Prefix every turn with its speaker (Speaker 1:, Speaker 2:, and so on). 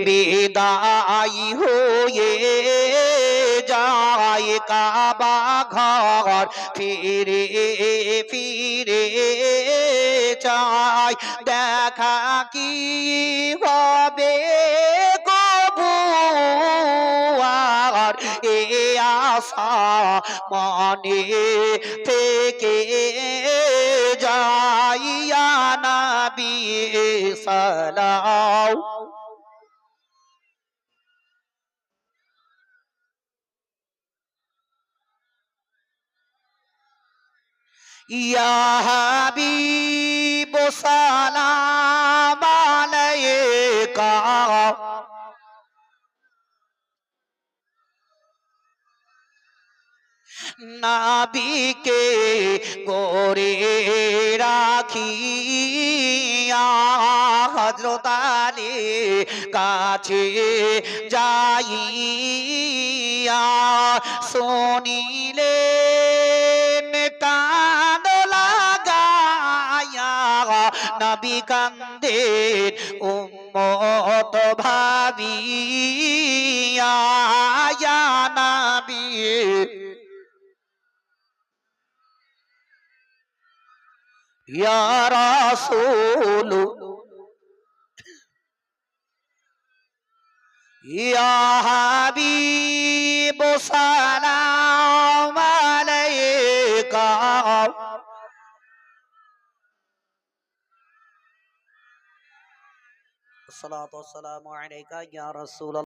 Speaker 1: বিদায় হয়ে যায় কাবা ঘর ফিরে ফিরে চাই দেখা কি হবে কবু আর এ আশা মনে থেকে যাইয়া নবী সালাম ইয়া হাবিব সালাম আলাইকা নাবিকে করে রাখিয়া হযরত আলী কাছে যাইয়া শুনিলেন কান লাগায়া নবী কান্দেন উম্মত ভাবিয়া ইয়া নবী ইয়া রাসূল ইয়া হাবিব সালাম আলাইকা الصلاة والسلام عليك يا رسول